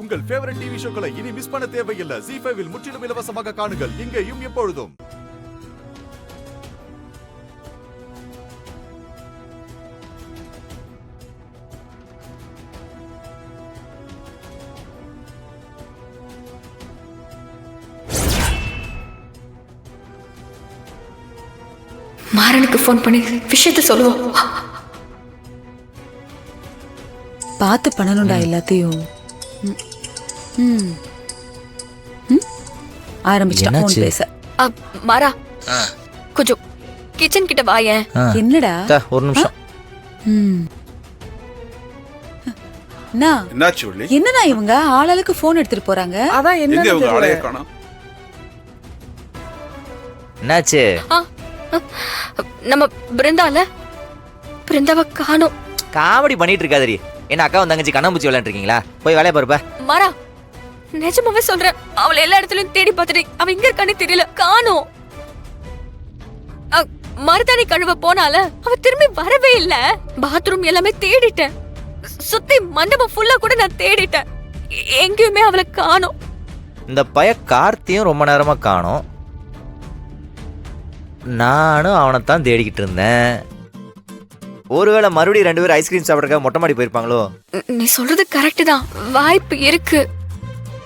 உங்கள் favourite TV ஷோக்களை இனி miss பண்ண தேவையில்லை. ZEE5 இல் முற்றிலும் இலவசமாக காணுங்கள். இங்கேயும் எப்பொழுதும். மாறனுக்கு ஃபோன் பண்ணி விஷயத்த சொல்லுவோம். பார்த்து பண்ணணும்டா எல்லாத்தையும். ஆரம்பிச்சிட்டா ஃபோன் பேச. மாறா கொஞ்சம் கிச்சன் கிட்ட வாயேன். என்னடா ஒரு நிமிஷம். என்னடா இவங்க ஆளாளுக்கு போன் எடுத்துட்டு போறாங்க? அதான் என்ன என்னாச்சு? நம்ம பிருந்தாவை காணோம். காமெடி பண்ணிட்டு இருக்காதடி. என்ன அக்கா தங்கச்சி கண்ணாமூச்சி விளையாண்டு இருக்கீங்களா? போய் வேலைய பாருப்பா. மாறா நிஜமாவே சொல்றேன், அவளை எல்லா இடத்துலயும் தேடி பார்த்துட்டு அவ எங்க இருக்கானே தெரியல, காணோம். மருதாணி கழுவ போனால அவ திரும்பி வரவே இல்ல. பாத்ரூம் எல்லாமே தேடிட்டேன், சுத்தி மண்டபம் ஃபுல்லா கூட நான் தேடிட்டேன், எங்கேயுமே அவளை காணோம். இந்த பைய கார்த்தியும் ரொம்ப நேரமா காணோம். நானும் அவனைத்தான் தேடிக்கிட்டு இருந்தேன். ஒருவேளை மறுபடியும் 2 பேரும் ஐஸ்கிரீம் சாப்பிட்றதுக்காக மொட்டை மாடி போயிருப்பாங்களோ? நீ சொல்றது கரெக்ட் தான், வாய்ப்பு இருக்கு.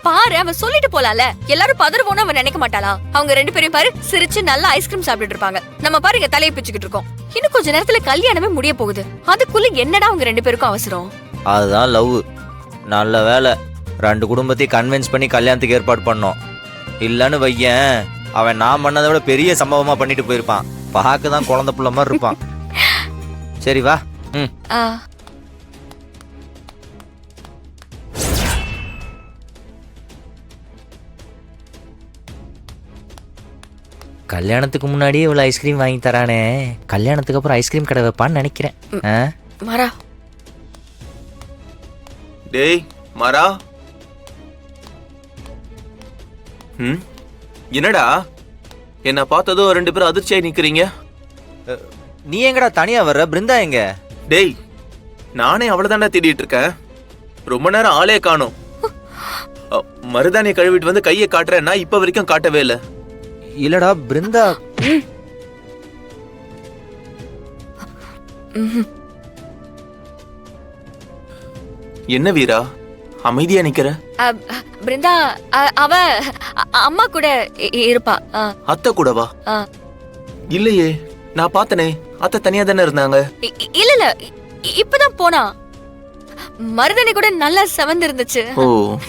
பாரு அவன் சொல்லிட்டு போலால, எல்லாரும் பதறுவோன்னு அவன் நினைக்க மாட்டாளா? அவங்க 2 பேரும் பாரு சிரிச்சு நல்லா ஐஸ்கிரீம் சாப்பிட்டுட்டு இருப்பாங்க. நம்ம பாருங்க தலையை பிச்சுக்கிட்டு இருக்கோம். இன்னும் கொஞ்ச நேரத்துல கல்யாணமே முடிய போகுது. அதுக்குள்ள என்னடா அவங்க 2 பேருக்கும் அவசரம்? அதுதான் லவ். நல்ல வேலை 2 குடும்பத்தையும் கன்வின்ஸ் பண்ணி கல்யாணத்துக்கு ஏற்பாடு பண்ணோம். இல்லன்னு வையன், அவன் நான் பண்ணதை விட பெரிய சம்பவமா பண்ணிட்டு போயிருப்பான். பார்க்க தான் குழந்தை புள்ள மாதிரி இருப்பான். சரி வா. கல்யாணத்துக்கு முன்னாடியே இவ்வளவு ஐஸ்கிரீம் வாங்கி தரானே, கல்யாணத்துக்கு அப்புறம் ஐஸ்கிரீம் கடை வைப்பான்னு நினைக்கிறேன். மாறா டேய் மாறா. என்னடா என்ன பார்த்ததும் 2 பேரும் அதிர்ச்சியாய் நிக்கிறீங்க? நீ எங்கடா தனியா வர்ற? பிருந்தா எங்க? டேய் நானே அவ்வளவுதான்டா தேடிட்டு இருக்கேன். ரொம்ப நேரம் ஆளே காணோம். மருதாணியை கழுவிட்டு வந்து கையை காட்டுறேன், நான் இப்ப வரைக்கும் காட்டவே இல்ல. இல்லடா பிருந்தா. என்ன வீரா அமைதியா நிக்கிற? பிருந்தா அவ அம்மா கூட இருப்பா. அத்தை கூடவா? இல்லையே, நான் பார்த்தனே அத்தை தனியா தானே இருந்தாங்க. இல்ல இல்ல இப்பதான் போனா. மருதாணி கூட நல்லா செவந்து இருந்துச்சு.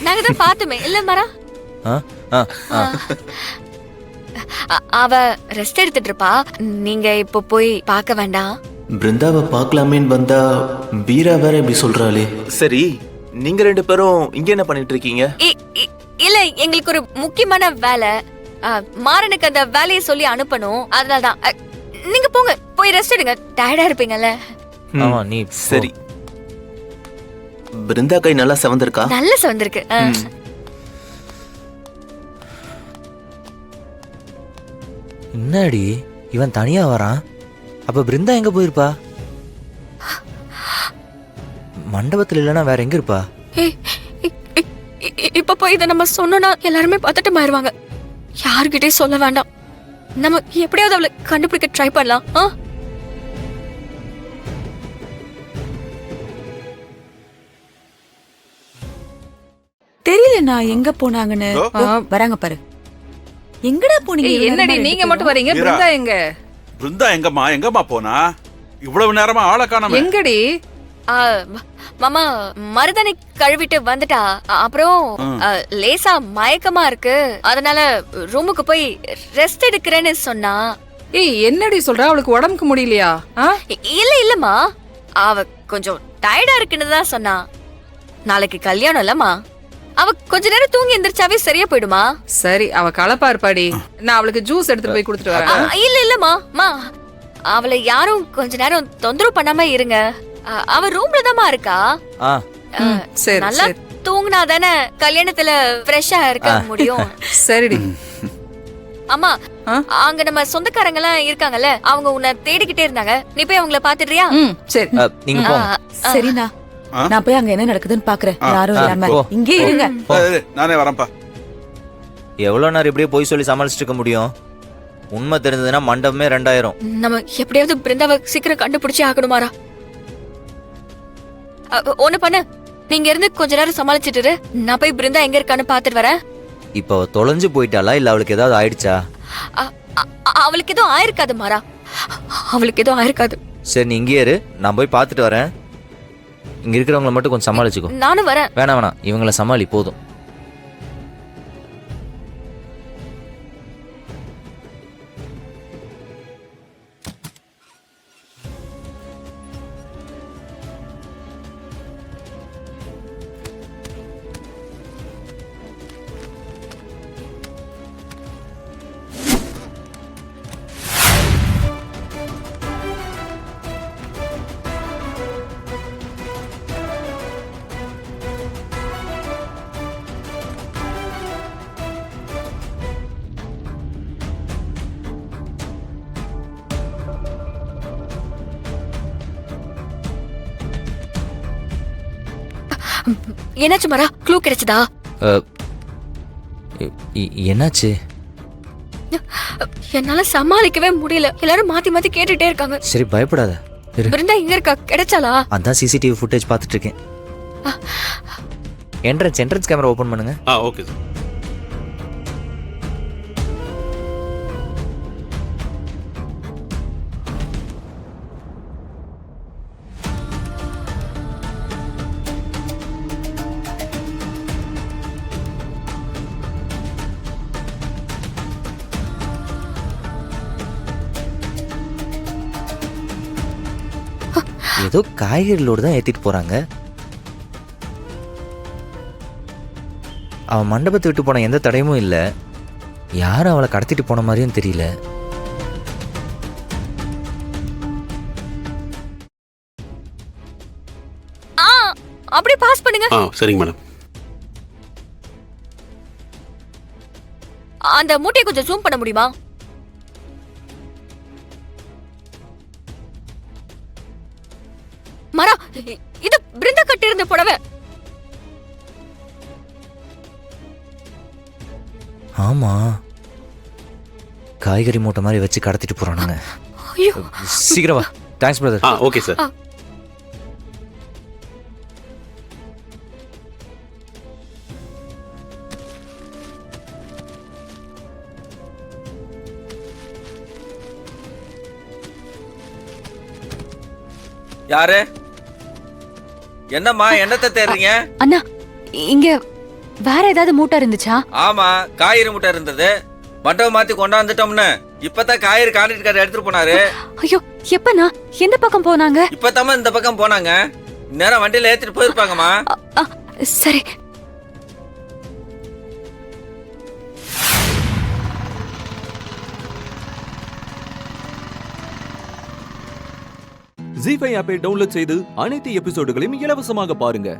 நாங்க தான் பார்த்தோமே இல்ல மாறா? அவ ரெஸ்ட் எடுத்துட்டு இருப்பா, நீங்க இப்ப போய் பார்க்க வேண்டாம். பிருந்தாவை பார்க்கலாமேன்னு வந்தா வீரா வேற இப்படி சொல்றாளே. சரி நீங்க 2 பேரும் இங்க என்ன பண்ணிட்டு இருக்கீங்க? இல்ல எங்களுக்கு ஒரு முக்கியமான வேலை, மாறனுக்கு அந்த வேலையை சொல்லி அனுப்பணும், அதனாலதான். நீங்க போங்க, போய் ரெஸ்ட் எடுங்க, டயர்டா இருப்பீங்கல்ல. நீ சரி. பிருந்தா கை நல்லா செவந்திருக்கா? நல்ல செவந்திருக்கு. என்னடி இவன் தனியா வரான்? அப்ப பிருந்தா எங்க போயிருப்பா? மண்டபத்துல இல்லனா வேற எங்க இருப்பா? இப்ப போய் இதை நம்ம சொன்னோம்னா எல்லாருமே பார்த்துட்டு மாறுவாங்க. யாருக்கிட்டே சொல்ல வேண்டாம். நம்ம எப்படியாவது அவளை கண்டுபிடிக்க ட்ரை பண்ணலாம். தெரியல நான் எங்க போனாங்கன்னு. வராங்க பாரு. எங்கடா போனீங்க? என்னடி நீங்க மட்டும் வரீங்க? பிருந்தா எங்க? பிருந்தா எங்கம்மா போனா? இவ்வளவு நேரமா ஆளை காணோமே. எங்கடி? மாமா மருதாணி கழுவிட்டு வந்துட்டா. அப்புறம் லேசா மயக்கமா இருக்கு, அதனால ரூமுக்கு போய் ரெஸ்ட் எடுக்கிறேன்னு சொன்னா. என்னடி சொல்ற? அவளுக்கு உடம்புக்கு முடியலையா? இல்ல இல்லம்மா, அவ கொஞ்சம் டயர்டா இருக்குன்னு தான் சொன்னா. நாளைக்கு கல்யாணம் இல்லம்மா, அவ கொஞ்ச நேரம் தூங்கி எந்திரிச்சாவே சரியா போயிடுமா. சரி அவ கலப்பா இருப்பாடி, நான் அவளுக்கு ஜூஸ் எடுத்துட்டு போய் கொடுத்துட்டு வரேன். இல்ல இல்லம்மா, அவளை யாரும் கொஞ்ச நேரம் தொந்தரவு பண்ணாம இருங்க. அவ ரூம்ல தான்மா இருக்கா. நல்லா தூங்கினா தானே கல்யாணத்துல ஃப்ரெஷ்ஷா இருக்க முடியும். சரிடி. அம்மா அங்க நம்ம சொந்தக்காரங்க எல்லாம் இருக்காங்கல்ல, அவங்க உன்னை தேடிக்கிட்டே இருந்தாங்க, நீ போய் அவங்கள பாத்துடுறியா? சரி நீங்க போங்க. சரிண்ணா நான் போய் அங்க என்ன நடக்குதுன்னு பாக்குறேன். யாரும் ஆ, இல்லாம போ. இங்கே இருங்க. நானே வரேன்ப்பா. எவ்வளவு நேரம் இப்படியே போய் சொல்லி சமாளிச்சுட்டு இருக்க முடியும்? உண்மை தெரிஞ்சதுன்னா மண்டபமே 2000. நம்ம எப்படியாவது பிருந்தாவை சீக்கிரம் கண்டுபிடிச்சே ஆகணுமாரா. ஒண்ணு பண்ணு, நீங்க இருந்து கொஞ்ச நேரம் சமாளிச்சிட்டு இரு. நான் போய் பிருந்தா எங்க இருக்கான்னு பாத்துட்டு வரேன். இப்ப அவ தொலைஞ்சு போயிட்டாளா இல்ல அவளுக்கு ஏதாவது ஆயிடுச்சா? அவளுக்கு எதுவும் ஆயிருக்காது மாறா, அவளுக்கு எதுவும் ஆயிருக்காது. சரி நீ இங்கே இரு, நான் போய் பார்த்துட்டு வரேன். இங்க இருக்கிறவங்கள மட்டும் கொஞ்சம் சமாளிச்சுக்கோ. நானும் வரேன். வேணாம் இவங்கள சமாளி போதும். என்னாச்சு மாறா, க்ளூ கிடைச்சதா? என்னாச்சு? என்னால சமாளிக்கவே முடியல. எல்லாரும் மாத்தி மாத்தி கேட்டுட்டே இருக்காங்க. சரி பயப்படாத இரு. பிருந்தா எங்க இருக்கா? கிடைச்சாளா? அதான் சிசிடிவி ஃபுட்டேஜ் பார்த்துட்டு இருக்கேன். என்ட்ரன்ஸ் கேமரா ஓபன் பண்ணுங்க. Okay sir. ஏதோ காய்கறி லோடு தான் ஏத்திட்டு போறாங்க. அவன் மண்டபத்தை விட்டு போன எந்த தடையும் இல்ல. யாரும் அவளை கடத்திட்டு போன மாதிரியும் தெரியல. அப்படியே பாஸ் பண்ணுங்க. சரிங்க மேடம். அந்த மூட்டையை கொஞ்சம் ஜூம் பண்ண முடியுமா? மரா, இது பிருந்தா கட்டி இருந்த புடவை. ஆமா, காய்கறி மூட்டை மாதிரி வச்சு கடத்திட்டு போறானுங்க. ஐயோ, சீக்கிரம் வா. Thanks brother. Okay sir. யாரு? என்னம்மா என்னத்தை தேடுறீங்க? அண்ணா, இங்க வேற ஏதாவது மூட்டை இருந்துச்சா? ஆமா, காய்கறி மூட்டை இருந்தது. மண்டபம் மாத்தி கொண்டாந்துட்டோம்னு இப்பதான் காய்கறி கான்ட்ராக்டர் எடுத்துட்டு போனாரு. ஐயோ, எப்பண்ணா? எந்த பக்கம் போனாங்க? இப்பதாம்மா இந்த பக்கம் போனாங்க. நேரம் வண்டியில ஏத்திட்டு போயிருப்பாங்கம்மா. சரி. ஜீ5 ஆப்பை டவுன்லோட் செய்து அனைத்து எபிசோடுகளையும் இலவசமாக பாருங்க.